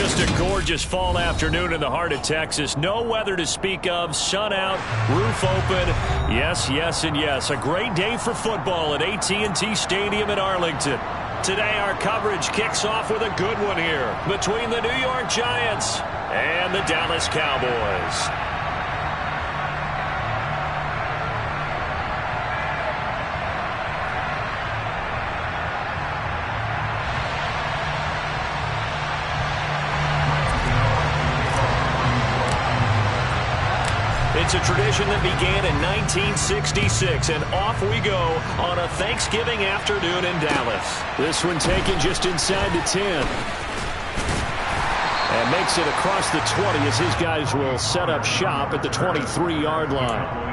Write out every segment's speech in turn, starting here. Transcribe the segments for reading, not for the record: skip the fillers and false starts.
Just a gorgeous fall afternoon in the heart of Texas. No weather to speak of. Sun out, roof open. Yes, yes, and yes. A great day for football at AT&T Stadium in Arlington. Today our coverage kicks off with a good one here between the New York Giants and the Dallas Cowboys. It's a tradition that began in 1966, and off we go on a Thanksgiving afternoon in Dallas. This one taken just inside the 10. And makes it across the 20 as his guys will set up shop at the 23-yard line.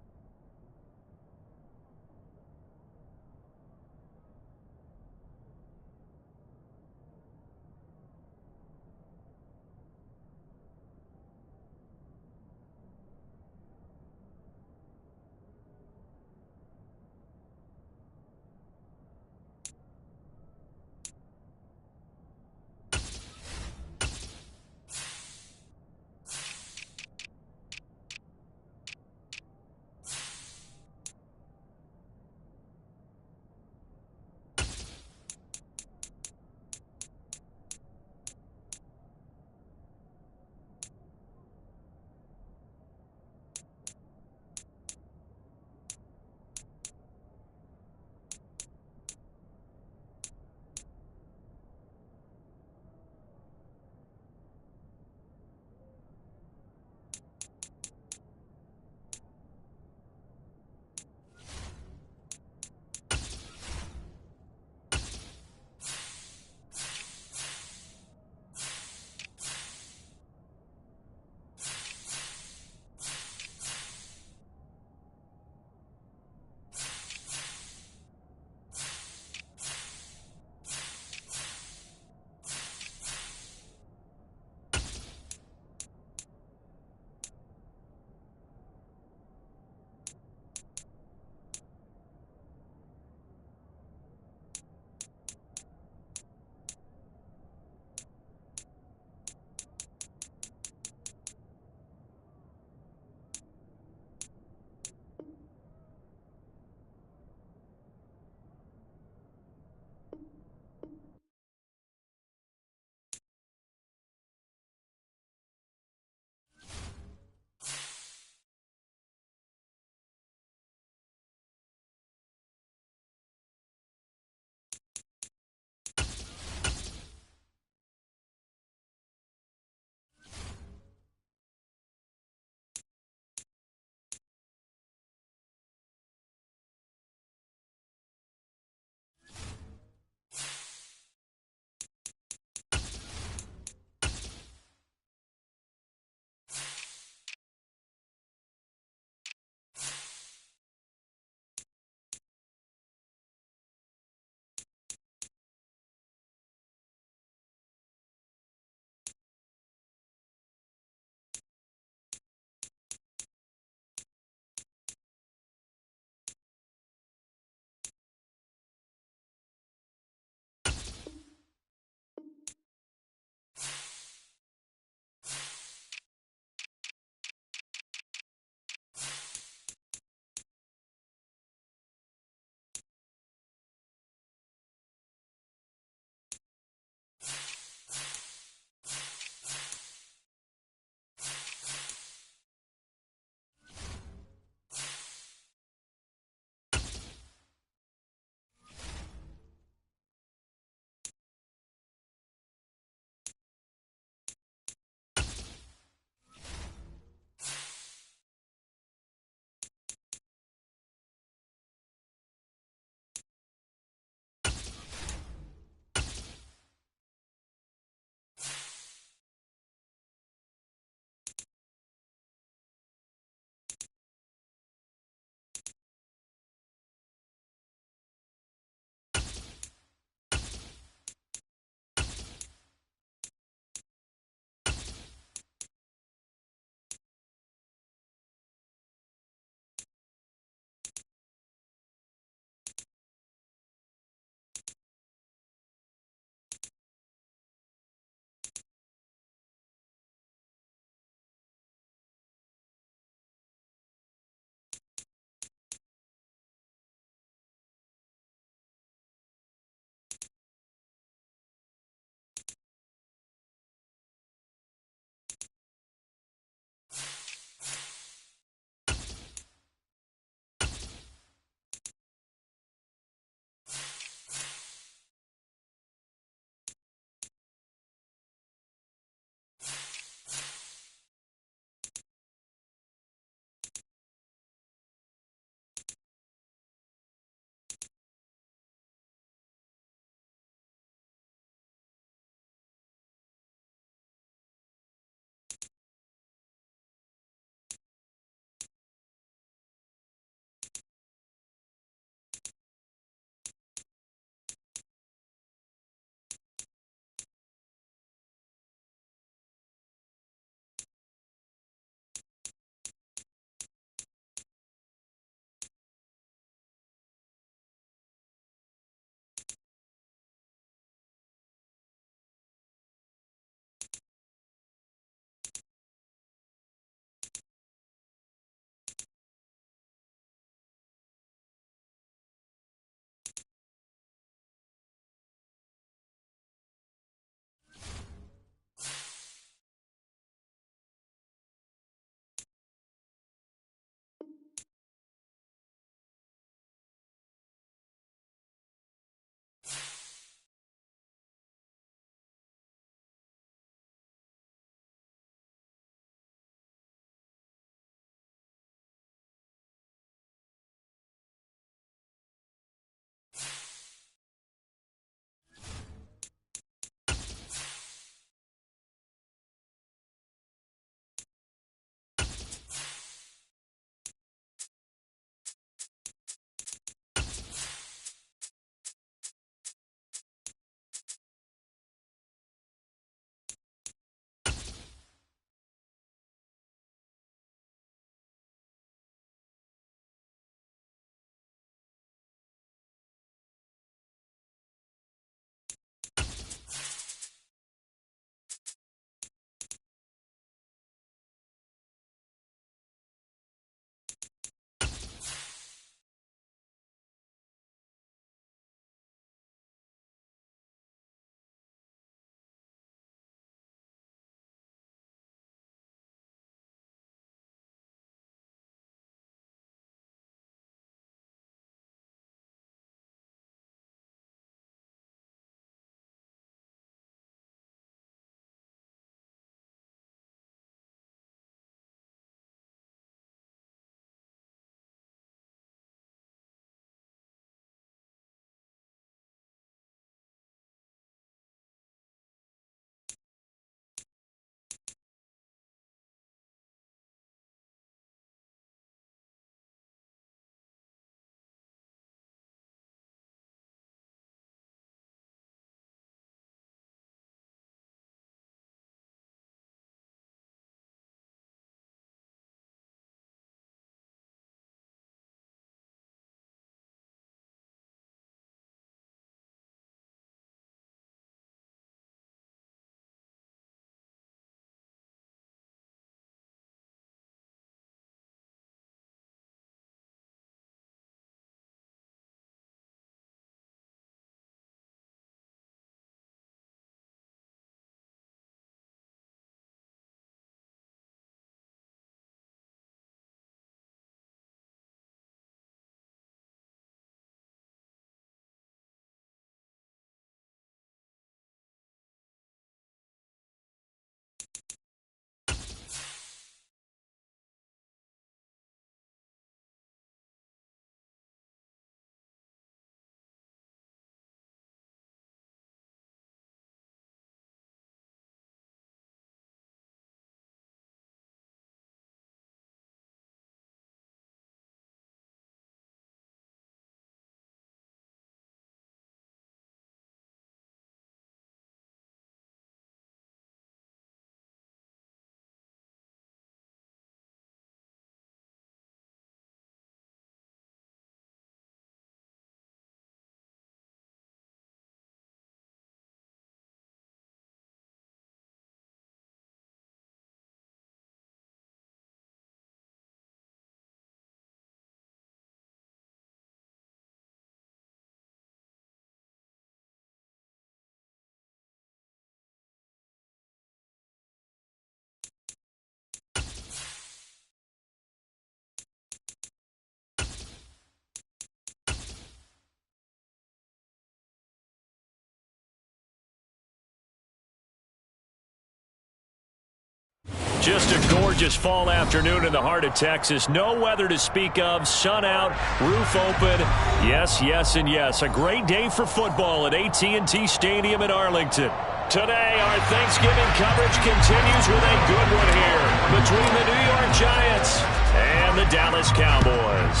Just a gorgeous fall afternoon in the heart of Texas. No weather to speak of. Sun out, roof open. Yes, yes, and yes. A great day for football at AT&T Stadium in Arlington. Today, our Thanksgiving coverage continues with a good one here between the New York Giants and the Dallas Cowboys.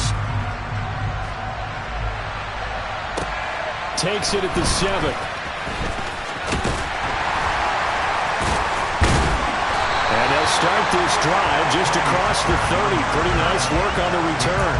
Takes it at the 7. And they'll start this drive just across the 30. Pretty nice work on the return.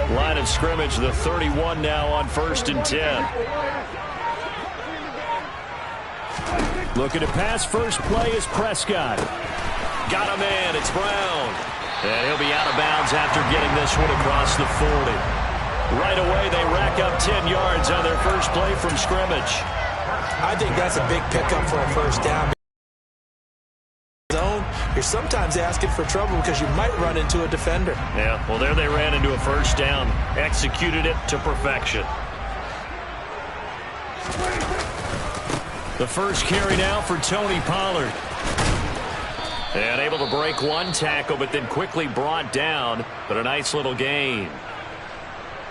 Line of scrimmage, the 31 now on 1st and 10. Looking to pass. First play is Prescott. Got a man. It's Brown. And he'll be out of bounds after getting this one across the 40. Right away, they rack up 10 yards on their first play from scrimmage. I think that's a big pickup for a first down. You're sometimes asking for trouble because you might run into a defender. Yeah, well, there they ran into a first down. Executed it to perfection. The first carry now for Tony Pollard. And able to break one tackle, but then quickly brought down. But a nice little gain.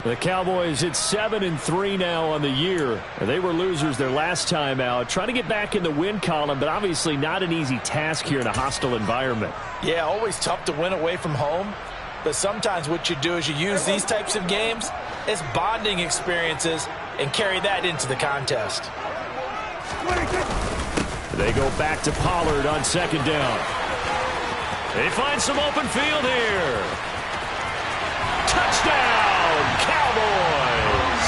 The Cowboys at 7-3 now on the year. They were losers their last time out. Trying to get back in the win column, but obviously not an easy task here in a hostile environment. Yeah, always tough to win away from home. But sometimes what you do is you use these types of games as bonding experiences and carry that into the contest. They go back to Pollard on 2nd down. They find some open field here. Touchdown, Cowboys!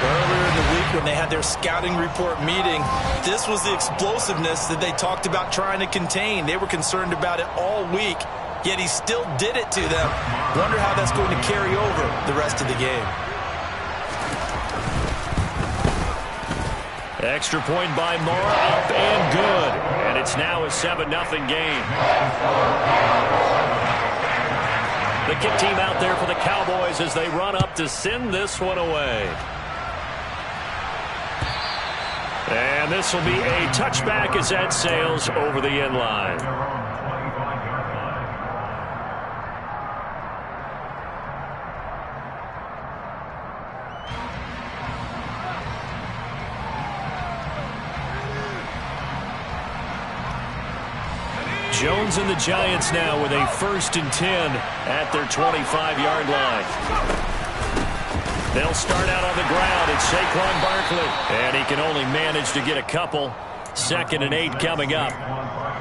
Earlier in the week when they had their scouting report meeting, this was the explosiveness that they talked about trying to contain. They were concerned about it all week, yet he still did it to them. Wonder how that's going to carry over the rest of the game. Extra point by Mora, up and good. And it's now a 7-0 game. The kick team out there for the Cowboys as they run up to send this one away. And this will be a touchback as that sails over the end line. Jones and the Giants now with a 1st and 10 at their 25-yard line. They'll start out on the ground. It's Saquon Barkley. And he can only manage to get a couple. 2nd and 8 coming up.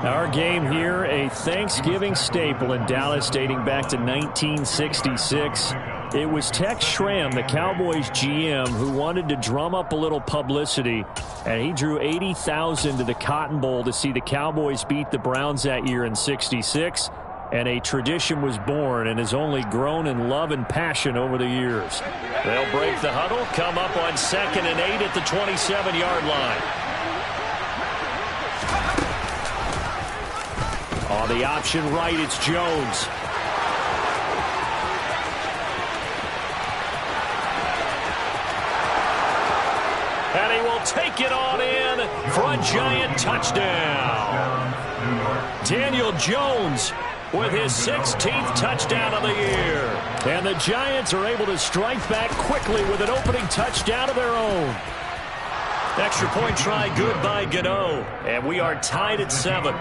Our game here, a Thanksgiving staple in Dallas dating back to 1966. It was Tex Schramm, the Cowboys GM, who wanted to drum up a little publicity, and he drew 80,000 to the Cotton Bowl to see the Cowboys beat the Browns that year in '66, and a tradition was born and has only grown in love and passion over the years. They'll break the huddle, come up on 2nd and 8 at the 27-yard line. On the option right, it's Jones. And he will take it on in for a giant touchdown. Daniel Jones with his 16th touchdown of the year. And the Giants are able to strike back quickly with an opening touchdown of their own. Extra point try good by Gano. And we are tied at 7.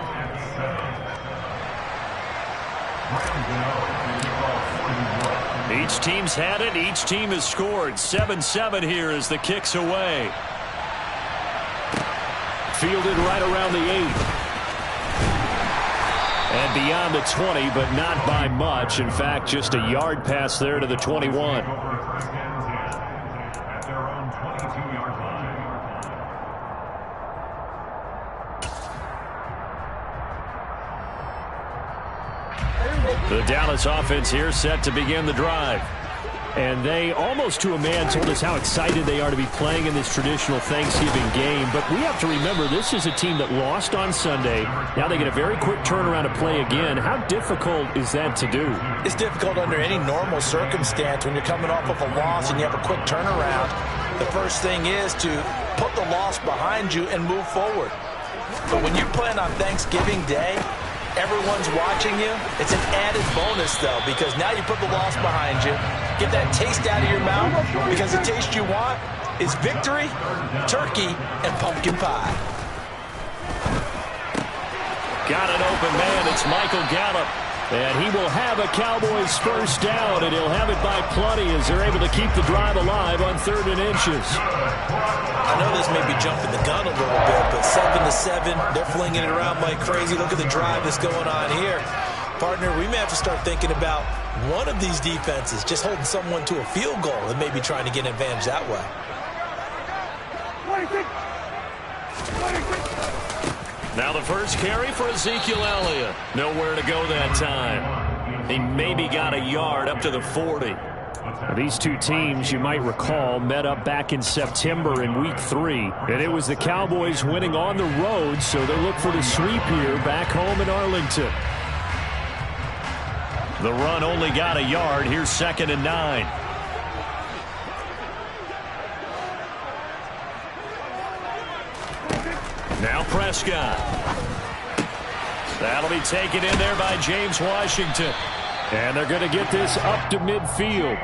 Each team's had it. Each team has scored. 7-7 here as the kick's away. Fielded right around the 8. And beyond the 20, but not by much. In fact, just a yard pass there to the 21. The Dallas offense here set to begin the drive. And they, almost to a man, told us how excited they are to be playing in this traditional Thanksgiving game. But we have to remember, this is a team that lost on Sunday. Now they get a very quick turnaround to play again. How difficult is that to do? It's difficult under any normal circumstance when you're coming off of a loss and you have a quick turnaround. The first thing is to put the loss behind you and move forward. But when you're playing on Thanksgiving Day, everyone's watching you. It's an added bonus, though, because now you put the loss behind you. Get that taste out of your mouth, because the taste you want is victory, turkey, and pumpkin pie. Got an open man. It's Michael Gallup. And he will have a Cowboys first down, and he'll have it by plenty as they're able to keep the drive alive on 3rd and inches. I know this may be jumping the gun a little bit, but 7-7, they're flinging it around like crazy. Look at the drive that's going on here. Partner, we may have to start thinking about one of these defenses just holding someone to a field goal and maybe trying to get an advantage that way. Now the first carry for Ezekiel Elliott. Nowhere to go that time. He maybe got a yard up to the 40. Now, these two teams, you might recall, met up back in September in Week 3. And it was the Cowboys winning on the road, so they look for the sweep here back home in Arlington. The run only got a yard. Here's 2nd and 9. Now Prescott. That'll be taken in there by James Washington. And they're going to get this up to midfield.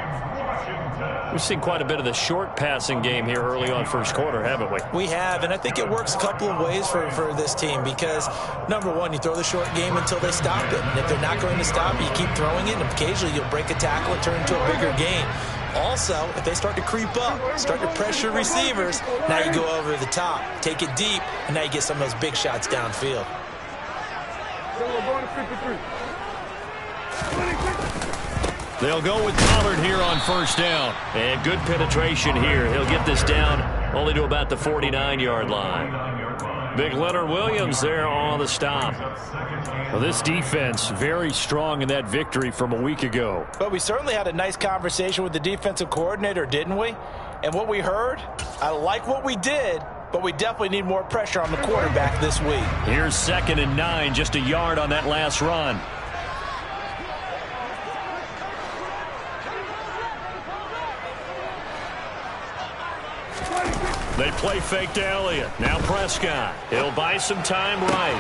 We've seen quite a bit of the short passing game here early on first quarter, haven't we? We have, and I think it works a couple of ways for this team because, number one, you throw the short game until they stop it. And if they're not going to stop it, you keep throwing it, and occasionally you'll break a tackle and turn into a bigger game. Also, if they start to creep up, start to pressure receivers, now you go over the top, take it deep, and now you get some of those big shots downfield. They'll go with Pollard here on first down. And good penetration here. He'll get this down only to about the 49-yard line. Big Leonard Williams there on the stop. Well, this defense very strong in that victory from a week ago. But we certainly had a nice conversation with the defensive coordinator, didn't we? And what we heard, I like what we did, but we definitely need more pressure on the quarterback this week. Here's 2nd and 9, just a yard on that last run. They play fake to Elliott. Now Prescott. He'll buy some time right.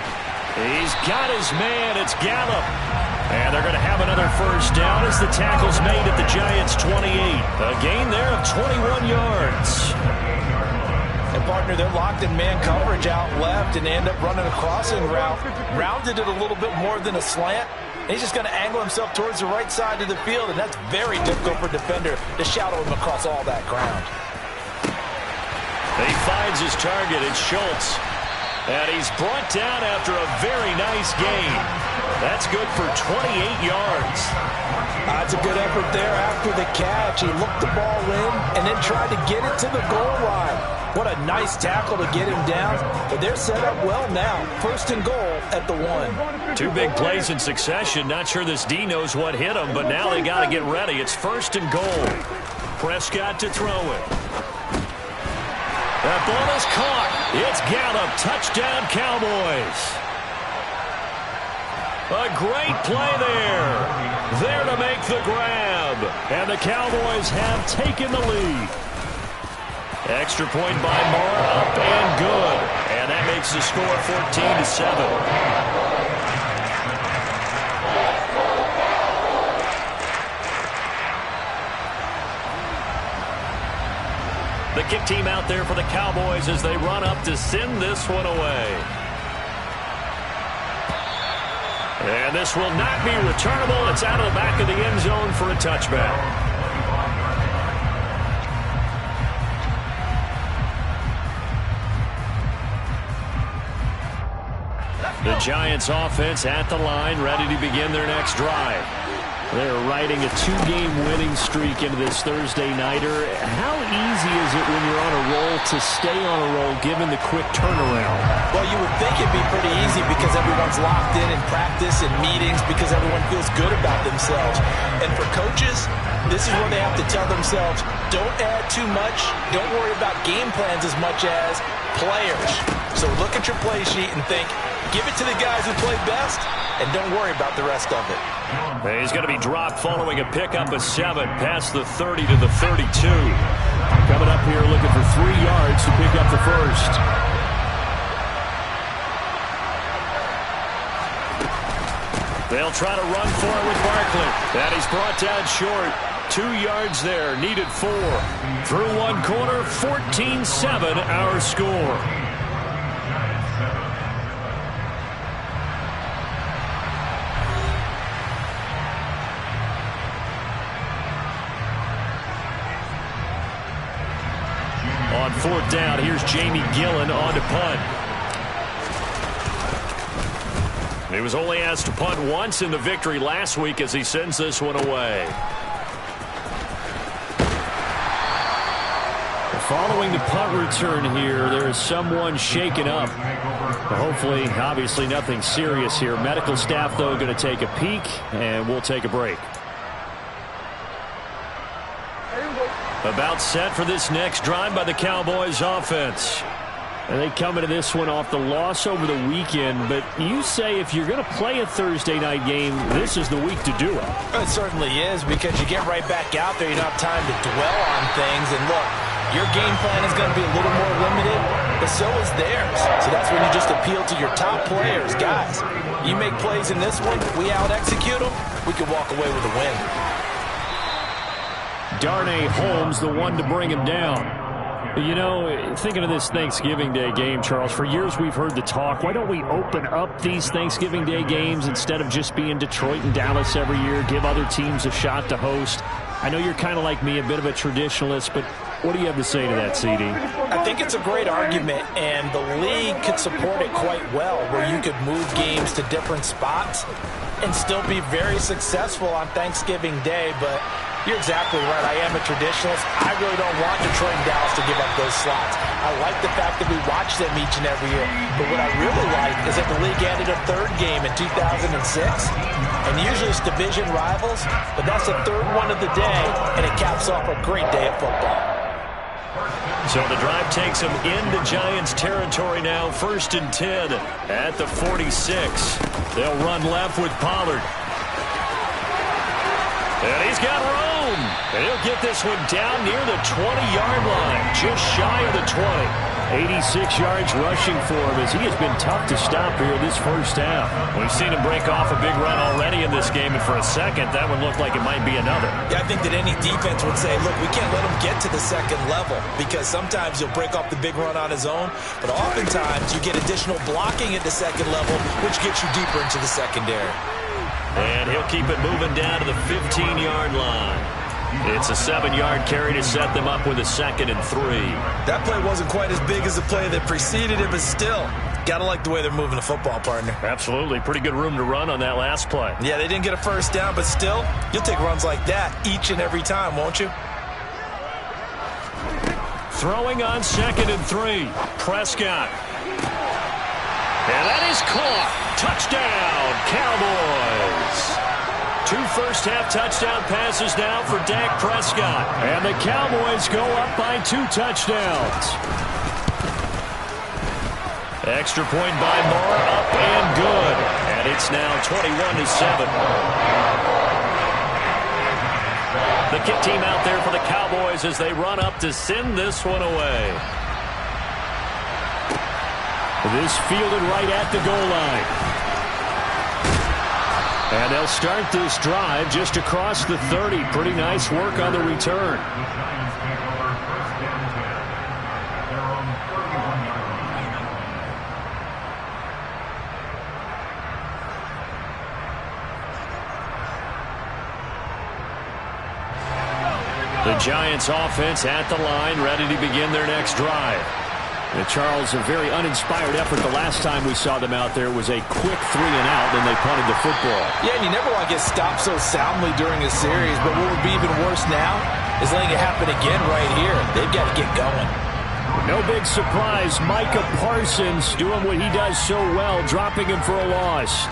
He's got his man. It's Gallup. And they're going to have another first down as the tackle's made at the Giants' 28. A gain there of 21 yards. And, partner, they're locked in man coverage out left and end up running a crossing route. Rounded it a little bit more than a slant. And he's just going to angle himself towards the right side of the field, and that's very difficult for a defender to shadow him across all that ground. He finds his target. It's Schultz. And he's brought down after a very nice gain. That's good for 28 yards. That's a good effort there after the catch. He looked the ball in and then tried to get it to the goal line. What a nice tackle to get him down. But they're set up well now. First and goal at the 1. 2 big plays in succession. Not sure this D knows what hit him, but now they got to get ready. It's first and goal. Prescott to throw it. That ball is caught. It's Gallup. Touchdown, Cowboys. A great play there. There to make the grab. And the Cowboys have taken the lead. Extra point by Moore, up and good. And that makes the score 14-7. The kick team out there for the Cowboys as they run up to send this one away. And this will not be returnable. It's out of the back of the end zone for a touchback. The Giants offense at the line, ready to begin their next drive. They're riding a 2-game winning streak into this Thursday nighter. How easy is it when you're on a roll to stay on a roll given the quick turnaround? Well, you would think it'd be pretty easy because everyone's locked in practice and meetings because everyone feels good about themselves. And for coaches, this is where they have to tell themselves, don't add too much. Don't worry about game plans as much as players. So look at your play sheet and think, give it to the guys who play best, and don't worry about the rest of it. He's going to be dropped following a pickup of 7 past the 30 to the 32. Coming up here looking for 3 yards to pick up the first. They'll try to run for it with Barkley. And he's brought down short. 2 yards there, needed 4. Through 1 quarter, 14-7 our score. On 4th down, here's Jamie Gillen on to punt. He was only asked to punt once in the victory last week as he sends this one away. Following the punt return here, there is someone shaken up. Hopefully, obviously nothing serious here. Medical staff, though, going to take a peek, and we'll take a break. About set for this next drive by the Cowboys offense. And they come into this one off the loss over the weekend, but you say if you're going to play a Thursday night game, this is the week to do it. It certainly is, because you get right back out there. You don't have time to dwell on things. And look, your game plan is going to be a little more limited, but so is theirs. So that's when you just appeal to your top players. Guys, you make plays in this one, we out-execute them, we can walk away with a win. Darnay Holmes, the one to bring him down. You know, thinking of this Thanksgiving Day game, Charles, for years we've heard the talk, why don't we open up these Thanksgiving Day games instead of just being Detroit and Dallas every year, give other teams a shot to host? I know you're kind of like me, a bit of a traditionalist, but what do you have to say to that, CD? I think it's a great argument, and the league could support it quite well, where you could move games to different spots and still be very successful on Thanksgiving Day, but you're exactly right. I am a traditionalist. I really don't want Detroit and Dallas to give up those slots. I like the fact that we watch them each and every year. But what I really like is that the league added a 3rd game in 2006. And usually it's division rivals, but that's the 3rd one of the day, and it caps off a great day of football. So the drive takes them into Giants territory now. 1st and 10 at the 46. They'll run left with Pollard. And he's got room. And he'll get this one down near the 20-yard line, just shy of the 20. 86 yards rushing for him as he has been tough to stop here this first half. We've seen him break off a big run already in this game, and for a second, that one looked like it might be another. Yeah, I think that any defense would say, look, we can't let him get to the second level, because sometimes he'll break off the big run on his own, but oftentimes you get additional blocking at the second level, which gets you deeper into the secondary. And he'll keep it moving down to the 15-yard line. It's a 7-yard carry to set them up with a 2nd and 3. That play wasn't quite as big as the play that preceded it, but still, Gotta like the way they're moving the football, partner. Absolutely. Pretty good room to run on that last play. Yeah, they didn't get a first down, but still, you'll take runs like that each and every time, won't you? Throwing on 2nd and 3. Prescott. And that is caught. Touchdown, Cowboys. 2 first-half touchdown passes now for Dak Prescott. And the Cowboys go up by 2 touchdowns. Extra point by Moore, up and good. And it's now 21-7. The kick team out there for the Cowboys as they run up to send this one away. This fielded right at the goal line. And they'll start this drive just across the 30. Pretty nice work on the return. The Giants offense at the line, ready to begin their next drive. Charles, a very uninspired effort. The last time we saw them out there was a quick 3 and out, then they punted the football. Yeah, and you never want to get stopped so soundly during a series, but what would be even worse now is letting it happen again right here. They've got to get going. No big surprise, Micah Parsons doing what he does so well, dropping him for a loss.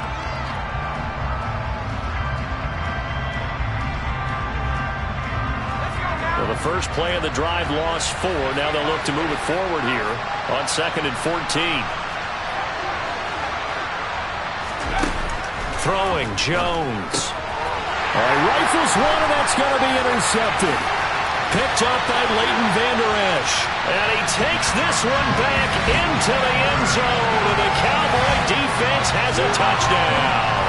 Well, the first play of the drive lost 4. Now they'll look to move it forward here on 2nd and 14. Throwing, Jones. Rifles one, and that's going to be intercepted. Picked up by Leighton Vander Esch. And he takes this one back into the end zone. And the Cowboy defense has a touchdown.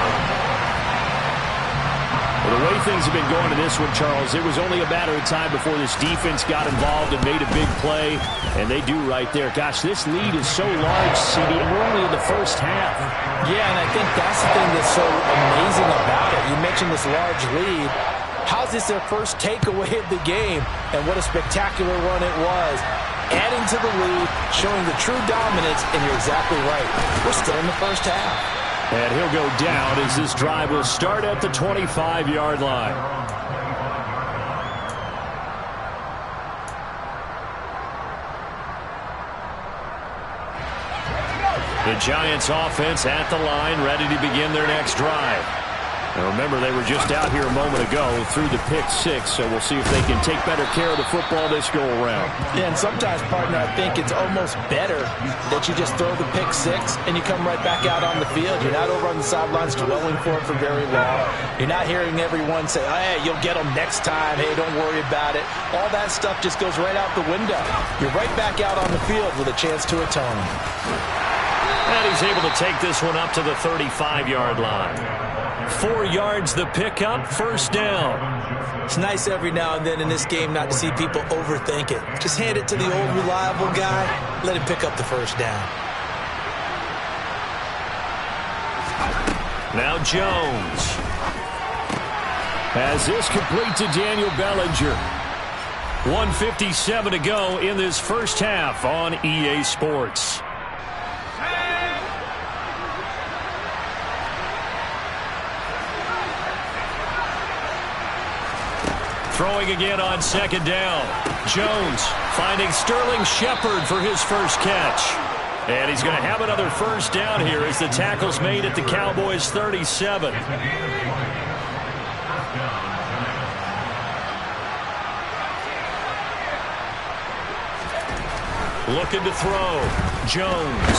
Well, the way things have been going in this one, Charles, it was only a matter of time before this defense got involved and made a big play. And they do right there. Gosh, this lead is so large, CD, and we're only in the first half. Yeah, and I think that's the thing that's so amazing about it. You mentioned this large lead. How's this their first takeaway of the game? And what a spectacular run it was. Adding to the lead, showing the true dominance, and you're exactly right. We're still in the first half. And he'll go down as this drive will start at the 25-yard line. The Giants offense at the line, ready to begin their next drive. Now remember, they were just out here a moment ago through the pick 6, so we'll see if they can take better care of the football this go-around. Yeah, and sometimes, partner, I think it's almost better that you just throw the pick 6 and you come right back out on the field. You're not over on the sidelines dwelling for it for very long. You're not hearing everyone say, hey, you'll get them next time. Hey, don't worry about it. All that stuff just goes right out the window. You're right back out on the field with a chance to atone. And he's able to take this one up to the 35-yard line. 4 yards the pickup, first down. It's nice every now and then in this game not to see people overthink it. Just hand it to the old reliable guy, let him pick up the first down. Now Jones. As this complete to Daniel Bellinger. 1:57 to go in this first half on EA Sports. Throwing again on 2nd down. Jones finding Sterling Shepard for his first catch. And he's going to have another first down here as the tackle's made at the Cowboys' 37. Looking to throw. Jones.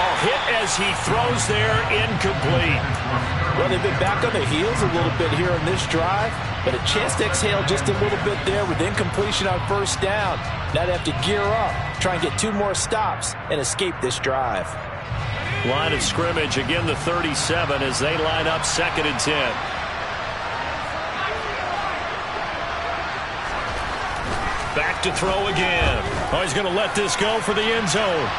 Oh, hit as he throws there, incomplete. Well, they've been back on the heels a little bit here in this drive, but a chance to exhale just a little bit there with incompletion on first down. Now they have to gear up, try and get 2 more stops, and escape this drive. Line of scrimmage, again the 37 as they line up 2nd and 10. Back to throw again. Oh, he's going to let this go for the end zone.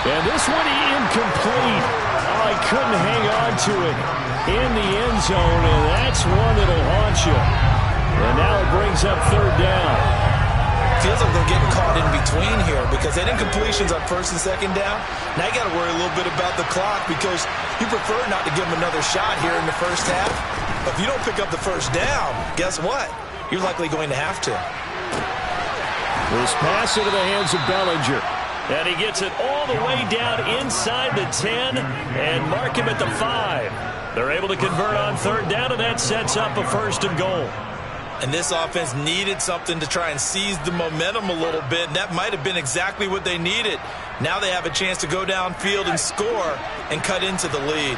And this one incomplete. Oh, he couldn't hang on to it in the end zone, and that's one that'll haunt you. And now it brings up 3rd down. Feels like they're getting caught in between. between here because they didn't completions on first and second down. Now you got to worry a little bit about the clock because you prefer not to give them another shot here in the first half. But if you don't pick up the first down, guess what? You're likely going to have to. This pass into the hands of Bellinger. And he gets it all the way down inside the 10 and mark him at the 5. They're able to convert on third down, and that sets up a first and goal. And this offense needed something to try and seize the momentum a little bit, and that might have been exactly what they needed. Now they have a chance to go downfield and score and cut into the lead.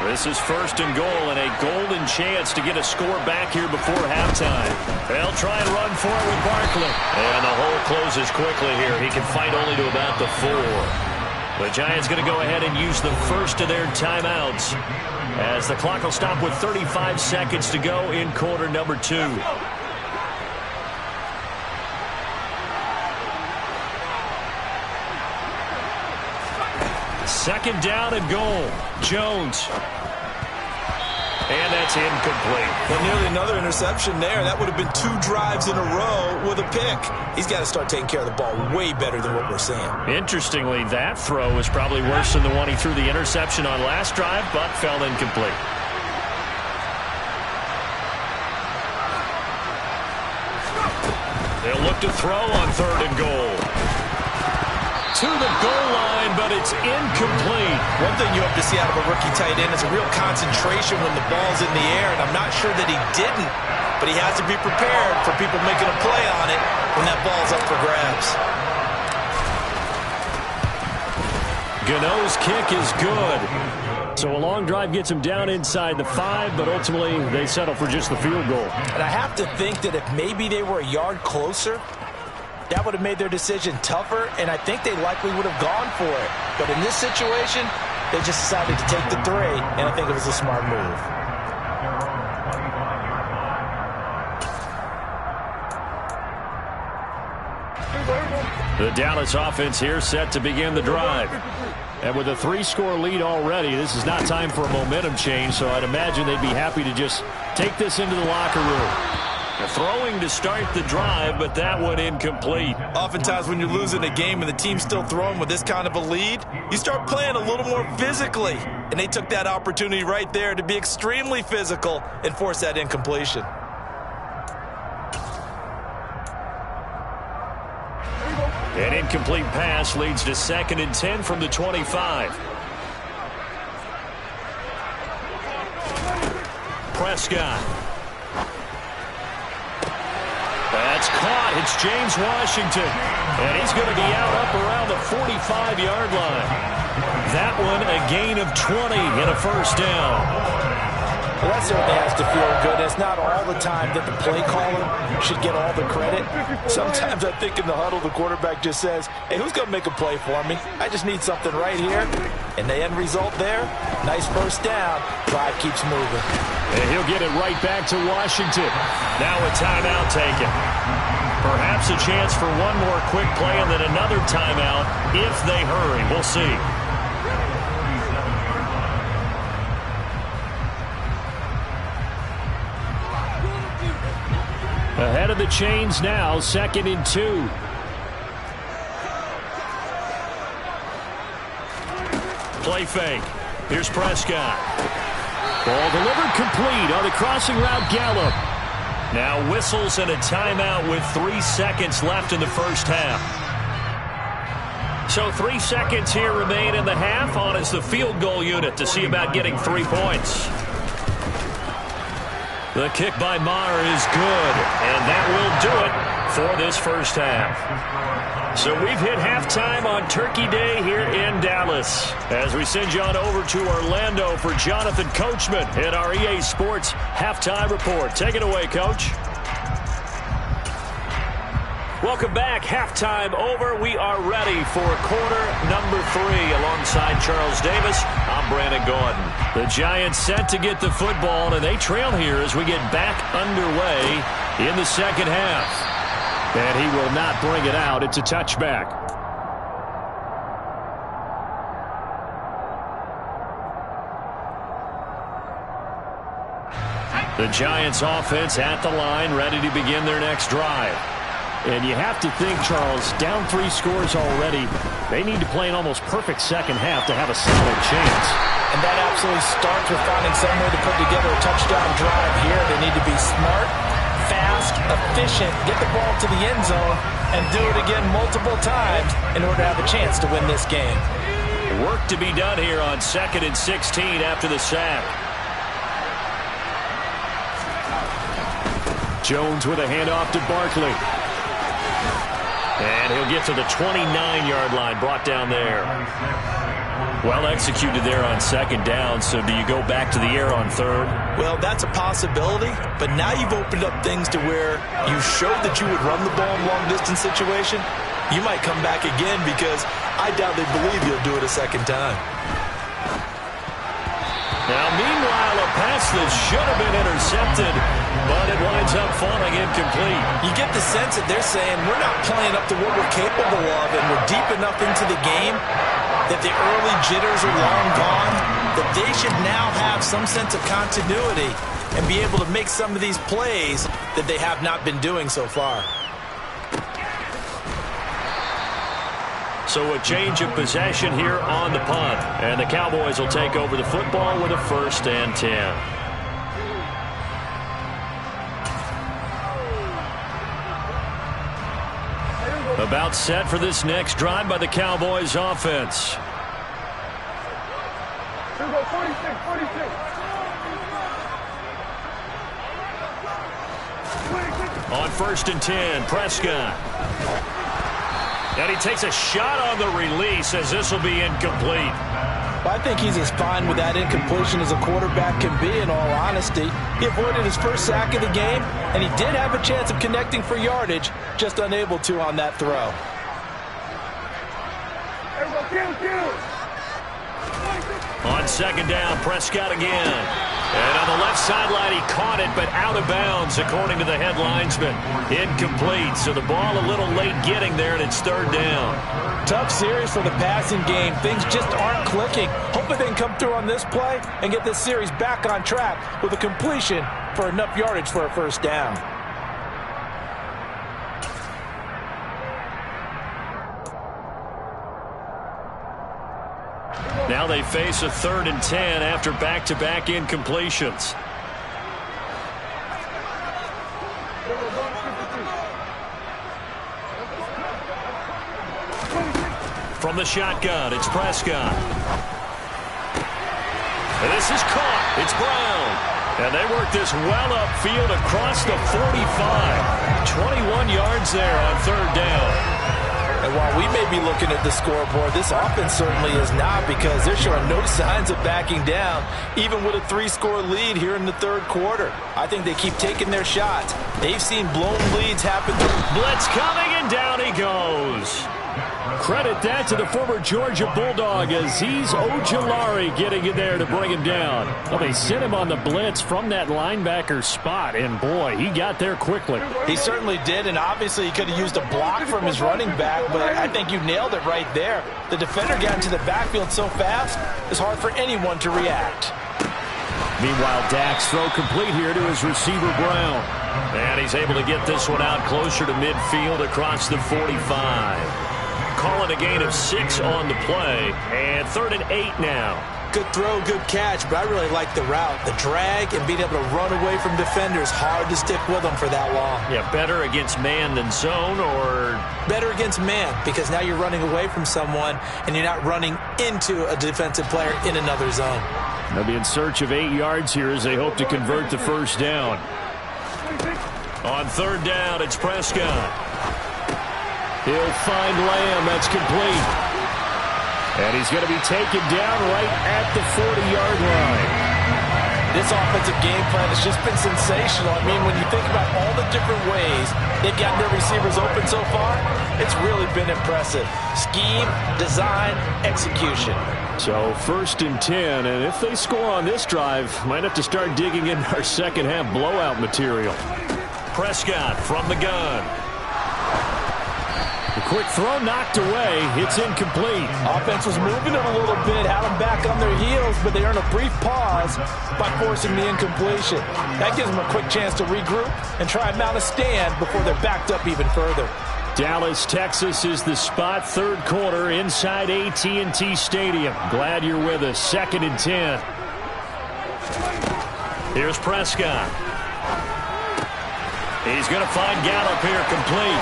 This is first and goal and a golden chance to get a score back here before halftime. They'll try and run for it with Barkley. And the hole closes quickly here. He can fight only to about the 4. The Giants going to go ahead and use the first of their timeouts as the clock will stop with 35 seconds to go in quarter number 2. Second down and goal. Jones. And that's incomplete. Well, nearly another interception there. That would have been 2 drives in a row with a pick. He's got to start taking care of the ball way better than what we're seeing. Interestingly, that throw was probably worse than the one he threw the interception on last drive, but fell incomplete. They'll look to throw on third and goal. To the goal line, but it's incomplete. One thing you hope to see out of a rookie tight end is a real concentration when the ball's in the air, and I'm not sure that he didn't, but he has to be prepared for people making a play on it when that ball's up for grabs. Gano's kick is good. So a long drive gets him down inside the 5, but ultimately they settle for just the field goal. And I have to think that if maybe they were a yard closer, that would have made their decision tougher, and I think they likely would have gone for it. But in this situation, they just decided to take the 3, and I think it was a smart move. The Dallas offense here set to begin the drive. And with a 3-score lead already, this is not time for a momentum change, so I'd imagine they'd be happy to just take this into the locker room. Throwing to start the drive, but that one incomplete. Oftentimes when you're losing a game and the team's still throwing with this kind of a lead, you start playing a little more physically. And they took that opportunity right there to be extremely physical and force that incompletion. An incomplete pass leads to 2nd and 10 from the 25. Prescott. That's caught. It's James Washington. And he's going to be out up around the 45-yard line. That one a gain of 20 and a first down. Well, that certainly has to feel good. It's not all the time that the play caller should get all the credit. Sometimes I think in the huddle the quarterback just says, hey, who's going to make a play for me? I just need something right here. And the end result there, nice first down. Drive keeps moving. And he'll get it right back to Washington. Now a timeout taken. Perhaps a chance for one more quick play and then another timeout if they hurry. We'll see. Ahead of the chains now, 2nd and 2. Play fake. Here's Prescott. Ball delivered complete on the crossing route, Gallup. Now whistles and a timeout with 3 seconds left in the first half. So 3 seconds here remain in the half on as the field goal unit to see about getting 3 points. The kick by Maher is good, and that will do it for this first half. So we've hit halftime on Turkey Day here in Dallas. As we send you on over to Orlando for Jonathan Coachman in our EA Sports Halftime Report. Take it away, Coach. Welcome back. Halftime over. We are ready for quarter number 3 alongside Charles Davis. I'm Brandon Gordon. The Giants set to get the football, and they trail here as we get back underway in the second half. And he will not bring it out. It's a touchback. The Giants offense at the line, ready to begin their next drive. And you have to think, Charles, down 3 scores already. They need to play an almost perfect second half to have a solid chance. And that absolutely starts with finding some way to put together a touchdown drive here. They need to be smart, fast, efficient, get the ball to the end zone, and do it again multiple times in order to have a chance to win this game. Work to be done here on 2nd and 16 after the sack. Jones with a handoff to Barkley. And he'll get to the 29-yard line, brought down there. Well executed there on 2nd down, so do you go back to the air on 3rd? Well, that's a possibility, but now you've opened up things to where you showed that you would run the ball in a long-distance situation. You might come back again because I doubt they believe you'll do it a 2nd time. Now, meanwhile, a pass that should have been intercepted, but it winds up falling incomplete. You get the sense that they're saying we're not playing up to what we're capable of, and we're deep enough into the game that the early jitters are long gone, that they should now have some sense of continuity and be able to make some of these plays that they have not been doing so far. So a change of possession here on the punt. And the Cowboys will take over the football with a 1st and 10. About set for this next drive by the Cowboys offense. Here we go, 46, 46. On 1st and 10, Prescott. And he takes a shot on the release as this will be incomplete. I think he's as fine with that incompletion as a quarterback can be, in all honesty. He avoided his first sack of the game, and he did have a chance of connecting for yardage, just unable to on that throw. On 2nd down, Prescott again. And on the left sideline, he caught it, but out of bounds, according to the head linesman. Incomplete, so the ball a little late getting there, and it's 3rd down. Tough series for the passing game. Things just aren't clicking. Hopefully they can come through on this play and get this series back on track with a completion for enough yardage for a 1st down. Now they face a 3rd and 10 after back-to-back incompletions. From the shotgun, it's Prescott. And this is caught. It's Brown. And they work this well upfield across the 45. 21 yards there on 3rd down. And while we may be looking at the scoreboard, this offense certainly is not, because they're showing no signs of backing down, even with a 3-score lead here in the 3rd quarter. I think they keep taking their shots. They've seen blown leads happen. Blitz coming, and down he goes. Credit that to the former Georgia Bulldog, Azeez Ojulari getting in there to bring him down. Well, they sent him on the blitz from that linebacker spot, and boy, he got there quickly. He certainly did, and obviously he could have used a block from his running back, but I think you nailed it right there. The defender got into the backfield so fast, it's hard for anyone to react. Meanwhile, Dak's throw complete here to his receiver, Brown. And he's able to get this one out closer to midfield across the 45. Calling a gain of 6 on the play, and 3rd and 8 now. Good throw, good catch, but I really like the route. The drag and being able to run away from defenders, hard to stick with them for that long. Yeah, better against man than zone, or? Better against man, because now you're running away from someone, and you're not running into a defensive player in another zone. They'll be in search of 8 yards here as they hope to convert the 1st down. On 3rd down, it's Prescott. He'll find Lamb. That's complete. And he's going to be taken down right at the 40-yard line. This offensive game plan has just been sensational. I mean, when you think about all the different ways they've gotten their receivers open so far, it's really been impressive. Scheme, design, execution. So 1st and 10, and if they score on this drive, might have to start digging in our second-half blowout material. Prescott from the gun. The quick throw knocked away. It's incomplete. Offense was moving it a little bit, had them back on their heels, but they earned a brief pause by forcing the incompletion. That gives them a quick chance to regroup and try and mount a stand before they're backed up even further. Dallas, Texas is the spot. Third quarter inside AT&T Stadium. Glad you're with us. 2nd and 10. Here's Prescott. He's going to find Gallup here complete.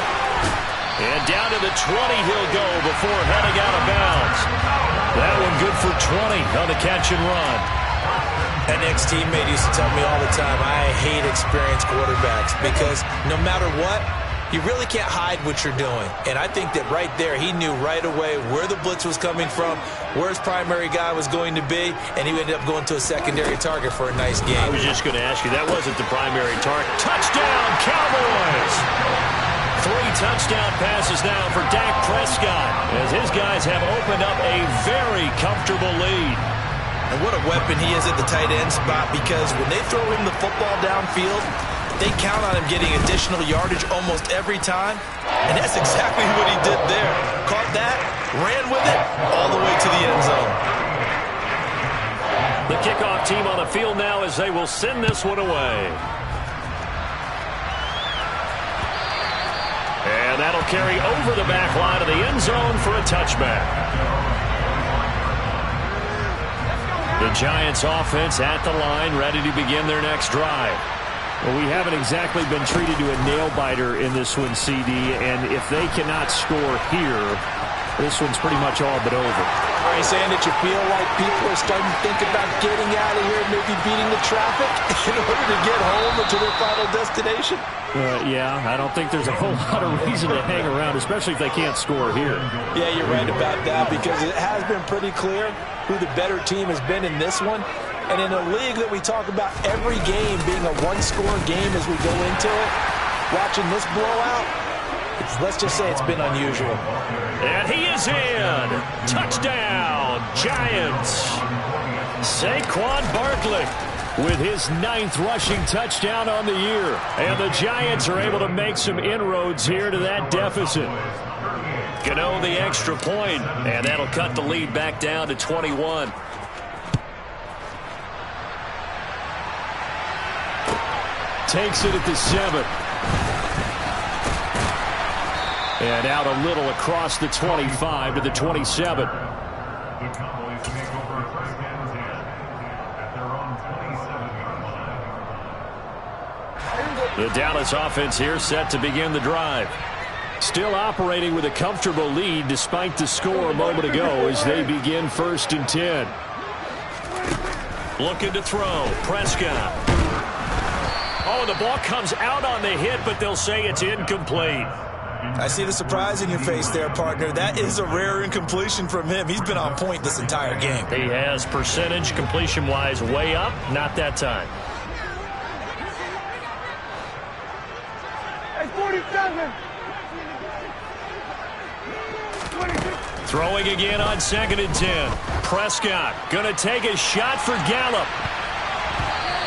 And down to the 20 he'll go before heading out of bounds. That one good for 20 on the catch and run. An ex-teammate used to tell me all the time, I hate experienced quarterbacks because no matter what, you really can't hide what you're doing. And I think that right there, he knew right away where the blitz was coming from, where his primary guy was going to be, and he ended up going to a secondary target for a nice game. I was just going to ask you, that wasn't the primary target. Touchdown, Cowboys! 3 touchdown passes now for Dak Prescott as his guys have opened up a very comfortable lead. And what a weapon he is at the tight end spot, because when they throw him the football downfield, they count on him getting additional yardage almost every time. And that's exactly what he did there. Caught that, ran with it, all the way to the end zone. The kickoff team on the field now as they will send this one away. And that'll carry over the back line of the end zone for a touchback. The Giants offense at the line, ready to begin their next drive. Well, we haven't exactly been treated to a nail-biter in this one, CD, and if they cannot score here, this one's pretty much all but over. Are you saying that you feel like people are starting to think about getting out of here, maybe beating the traffic in order to get home or to their final destination? Yeah, I don't think there's a whole lot of reason to hang around, especially if they can't score here. Yeah, you're right about that, because it has been pretty clear who the better team has been in this one. And in a league that we talk about every game being a one-score game as we go into it, watching this blowout, let's just say it's been unusual. And he is in. Touchdown, Giants. Saquon Barkley with his 9th rushing touchdown on the year. And the Giants are able to make some inroads here to that deficit. Gano the extra point, and that'll cut the lead back down to 21. Takes it at the 7. And out a little across the 25 to the 27. The Dallas offense here set to begin the drive. Still operating with a comfortable lead despite the score a moment ago as they begin 1st and 10. Looking to throw. Prescott. Oh, the ball comes out on the hit, but they'll say it's incomplete. I see the surprise in your face there, partner. That is a rare incompletion from him. He's been on point this entire game. He has percentage completion-wise way up. Not that time. Hey, 47. 26. Throwing again on 2nd and 10. Prescott going to take a shot for Gallup.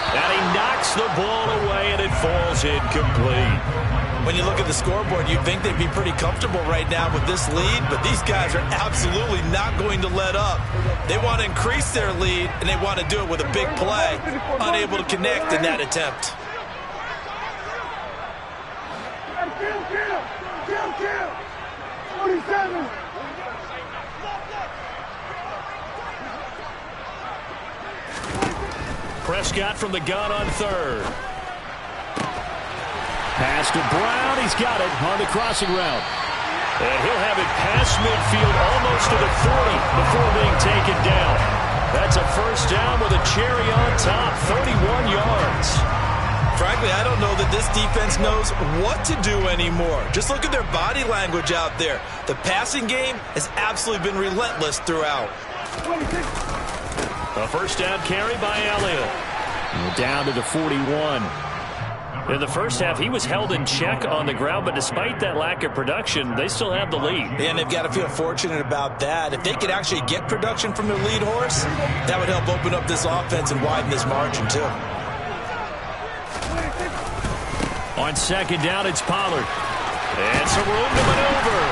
And he knocks the ball away, and it falls incomplete. When you look at the scoreboard, you'd think they'd be pretty comfortable right now with this lead, but these guys are absolutely not going to let up. They want to increase their lead, and they want to do it with a big play. Unable to connect in that attempt. Kill. 47. Prescott from the gun on 3rd. Pass to Brown. He's got it on the crossing route. And he'll have it past midfield almost to the 40 before being taken down. That's a 1st down with a cherry on top, 31 yards. Frankly, I don't know that this defense knows what to do anymore. Just look at their body language out there. The passing game has absolutely been relentless throughout. 26. A 1st down carry by Elliott. Down to the 41. In the first half, he was held in check on the ground, but despite that lack of production, they still have the lead. And they've got to feel fortunate about that. If they could actually get production from their lead horse, that would help open up this offense and widen this margin, too. On 2nd down, it's Pollard. And some room to maneuver.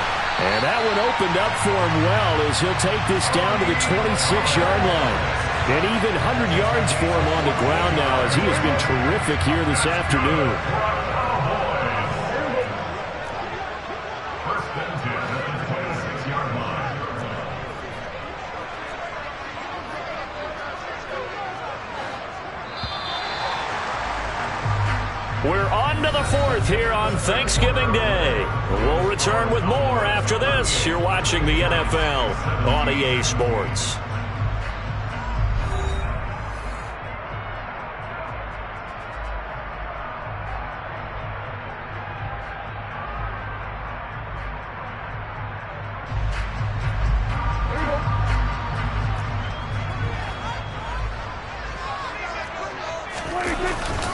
And that one opened up for him well as he'll take this down to the 26-yard line. And even 100 yards for him on the ground now as he has been terrific here this afternoon. We're on to the fourth here on Thanksgiving Day. We'll return with more after this. You're watching the NFL on EA Sports.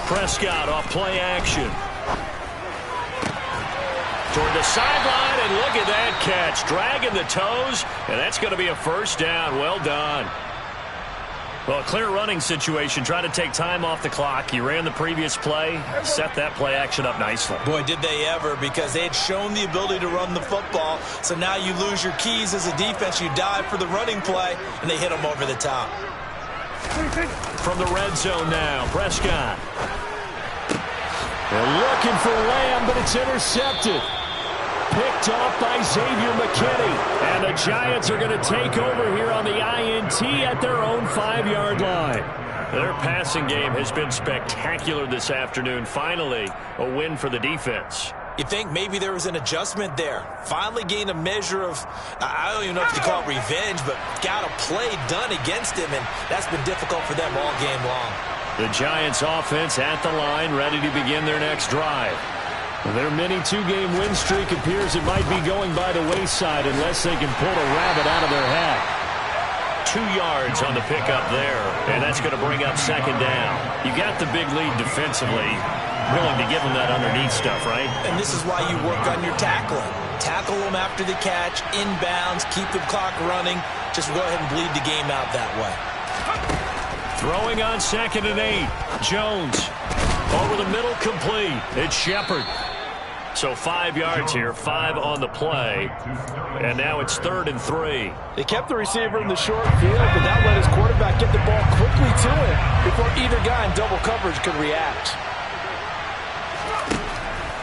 Prescott off play action. Toward the sideline, and look at that catch. Dragging the toes, and that's going to be a first down. Well done. Well, a clear running situation. Trying to take time off the clock. He ran the previous play, set that play action up nicely. Boy, did they ever, because they had shown the ability to run the football. So now you lose your keys as a defense. You dive for the running play, and they hit them over the top. From the red zone now, Prescott. They're looking for Lamb, but it's intercepted. Picked off by Xavier McKinney. And the Giants are going to take over here on the INT at their own 5-yard line. Their passing game has been spectacular this afternoon. Finally, a win for the defense. You think maybe there was an adjustment there. Finally gained a measure of, I don't even know if you call it revenge, but got a play done against him, and that's been difficult for them all game long. The Giants offense at the line, ready to begin their next drive. Their mini 2-game win streak appears it might be going by the wayside unless they can pull a rabbit out of their hat. 2 yards on the pickup there, and that's going to bring up second down. You got the big lead defensively. Willing to give them that underneath stuff, right? And this is why you work on your tackling. Tackle them after the catch, inbounds, keep the clock running. Just go ahead and bleed the game out that way. Throwing on 2nd and 8. Jones over the middle, complete. It's Shepard. So 5 yards here, 5 on the play. And now it's 3rd and 3. They kept the receiver in the short field, but that let his quarterback get the ball quickly to him before either guy in double coverage could react.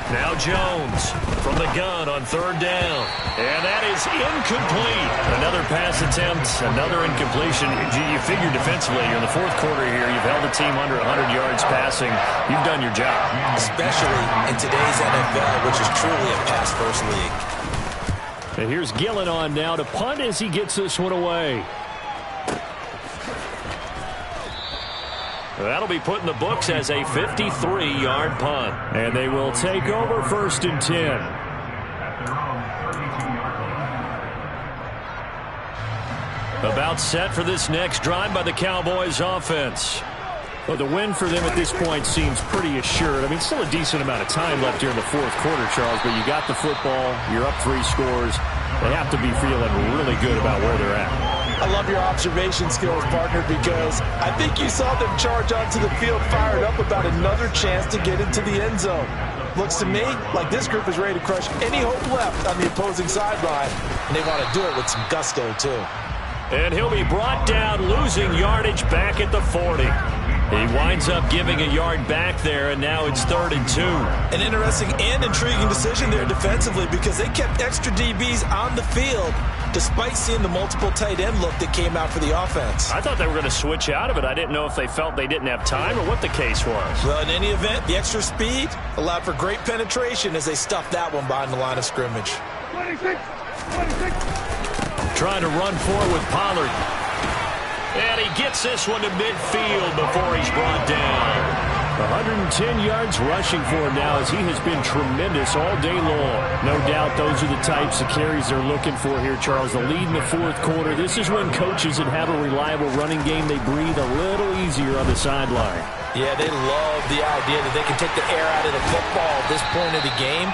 Now Jones from the gun on 3rd down. And that is incomplete. Another pass attempt, another incompletion. You figure defensively, you're in the 4th quarter here. You've held the team under 100 yards passing. You've done your job. Especially in today's NFL, which is truly a pass-first league. And here's Gillen on now to punt as he gets this one away. That'll be put in the books as a 53-yard punt. And they will take over 1st and 10. About set for this next drive by the Cowboys offense. Well, the win for them at this point seems pretty assured. I mean, still a decent amount of time left here in the 4th quarter, Charles, but you got the football, you're up 3 scores. They have to be feeling really good about where they're at. I love your observation skills, partner, because I think you saw them charge onto the field fired up about another chance to get into the end zone. Looks to me like this group is ready to crush any hope left on the opposing sideline, and they want to do it with some gusto, too. And he'll be brought down, losing yardage back at the 40. He winds up giving a yard back there, and now it's 3rd and 2. An interesting and intriguing decision there defensively because they kept extra DBs on the field despite seeing the multiple tight end look that came out for the offense. I thought they were going to switch out of it. I didn't know if they felt they didn't have time or what the case was. Well, in any event, the extra speed allowed for great penetration as they stuffed that one behind the line of scrimmage. 26. Trying to run forward with Pollard. And he gets this one to midfield before he's brought down. 110 yards rushing for him now as he has been tremendous all day long. No doubt those are the types of carries they're looking for here, Charles. The lead in the 4th quarter. This is when coaches that have a reliable running game, they breathe a little easier on the sideline. Yeah, they love the idea that they can take the air out of the football at this point of the game.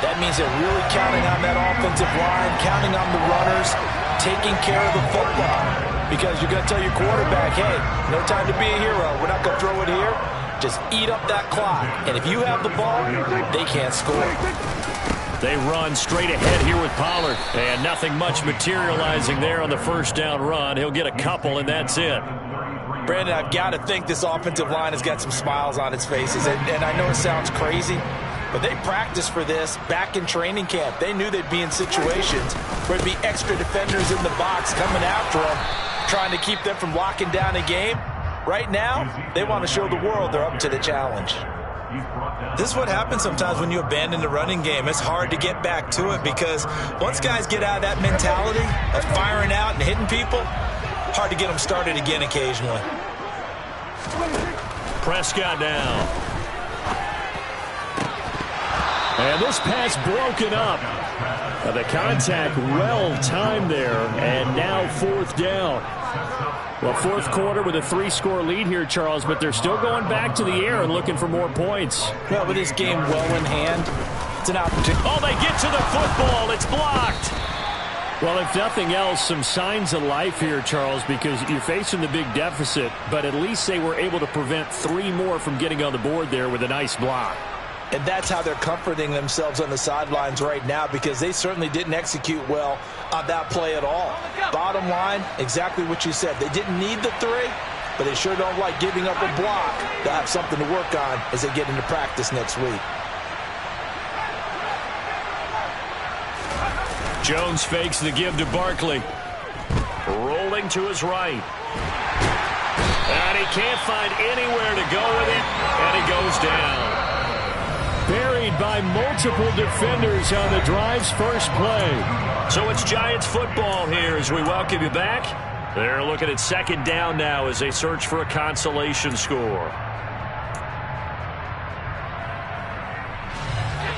That means they're really counting on that offensive line, counting on the runners, taking care of the football. Because you're going to tell your quarterback, hey, no time to be a hero. We're not going to throw it here. Just eat up that clock. And if you have the ball, they can't score. They run straight ahead here with Pollard. And nothing much materializing there on the first down run. He'll get a couple, and that's it. Brandon, I've got to think this offensive line has got some smiles on its faces. And I know it sounds crazy, but they practiced for this back in training camp. They knew they'd be in situations where there'd be extra defenders in the box coming after them, trying to keep them from locking down a game. Right now, they want to show the world they're up to the challenge. This is what happens sometimes when you abandon the running game. It's hard to get back to it because once guys get out of that mentality of firing out and hitting people, hard to get them started again occasionally. Prescott down. And this pass broken up. The contact well timed there, and now fourth down. Well, fourth quarter with a 3-score lead here, Charles, but they're still going back to the air and looking for more points. Well, with this game well in hand, it's an opportunity. Oh, they get to the football. It's blocked. Well, if nothing else, some signs of life here, Charles, because you're facing the big deficit, but at least they were able to prevent 3 more from getting on the board there with a nice block. And that's how they're comforting themselves on the sidelines right now, because they certainly didn't execute well on that play at all. Bottom line, exactly what you said. They didn't need the 3, but they sure don't like giving up a block. They'll have something to work on as they get into practice next week. Jones fakes the give to Barkley. Rolling to his right. And he can't find anywhere to go with it, and he goes down. Buried by multiple defenders on the drive's first play. So it's Giants football here as we welcome you back. They're looking at second down now as they search for a consolation score.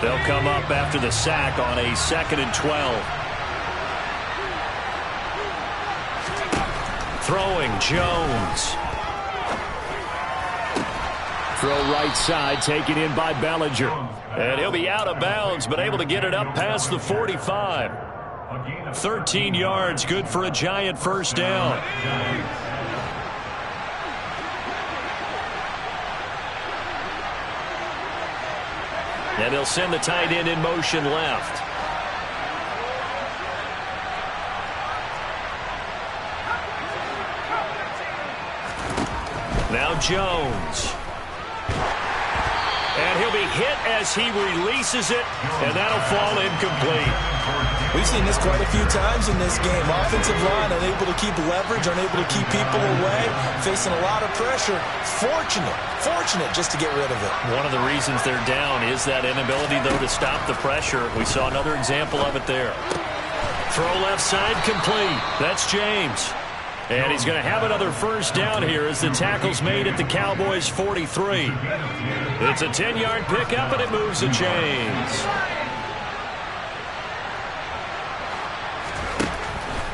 They'll come up after the sack on a 2nd and 12. Throwing Jones. Throw right side, taken in by Bellinger. And he'll be out of bounds, but able to get it up past the 45. 13 yards, good for a Giant first down. And he'll send the tight end in motion left. Now Jones. And he'll be hit as he releases it, and that'll fall incomplete. We've seen this quite a few times in this game. Offensive line unable to keep leverage, unable to keep people away, facing a lot of pressure. Fortunate just to get rid of it. One of the reasons they're down is that inability, though, to stop the pressure. We saw another example of it there. Throw left side complete. That's James. And he's going to have another first down here as the tackle's made at the Cowboys' 43. It's a 10-yard pickup, and it moves the chains.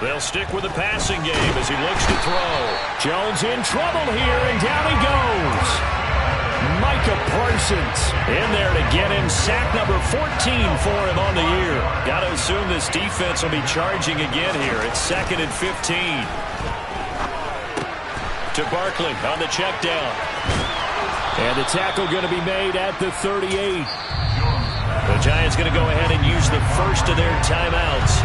They'll stick with the passing game as he looks to throw. Jones in trouble here, and down he goes. Micah Parsons in there to get him. Sack number 14 for him on the year. Got to assume this defense will be charging again here. It's 2nd and 15. To Barkley on the check down. And the tackle going to be made at the 38. The Giants going to go ahead and use the first of their timeouts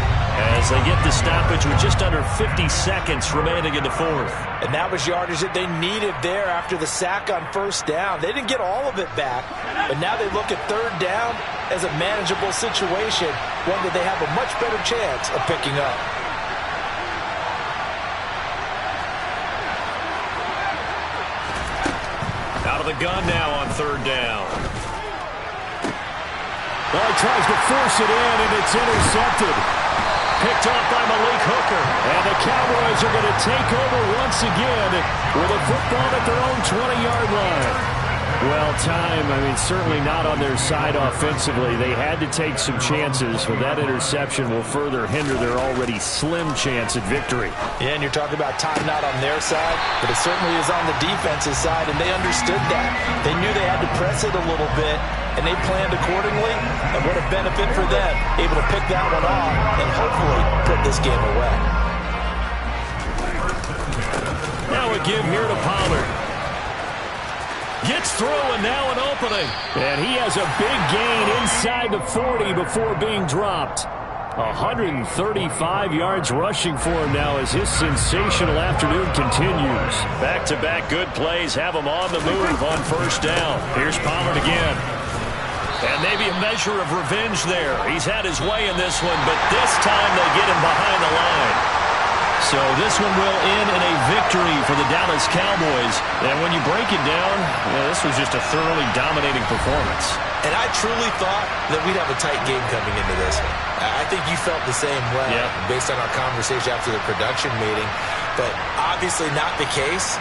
as they get the stoppage with just under 50 seconds remaining in the fourth. And that was yardage that they needed there after the sack on first down. They didn't get all of it back, but now they look at third down as a manageable situation, one that they have a much better chance of picking up. Out of the gun now on third down. Well, he tries to force it in, and it's intercepted. Picked off by Malik Hooker. And the Cowboys are going to take over once again with a football at their own 20-yard line. Well, certainly not on their side offensively. They had to take some chances, but that interception will further hinder their already slim chance at victory. Yeah, and you're talking about time not on their side, but it certainly is on the defensive side, and they understood that. They knew they had to press it a little bit, and they planned accordingly, and what a benefit for them, able to pick that one off and hopefully put this game away. Now a give here to Pollard. Gets through, and now an opening. And he has a big gain inside the 40 before being dropped. 135 yards rushing for him now as his sensational afternoon continues. Back-to-back good plays have him on the move on first down. Here's Pollard again. And maybe a measure of revenge there. He's had his way in this one, but this time they get him behind the line. So this one will end in a victory for the Dallas Cowboys. And when you break it down, this was just a thoroughly dominating performance. And I truly thought that we'd have a tight game coming into this one. I think you felt the same way based on our conversation after the production meeting. But obviously not the case.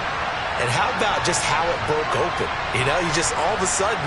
And how about just how it broke open? You know, you just all of a sudden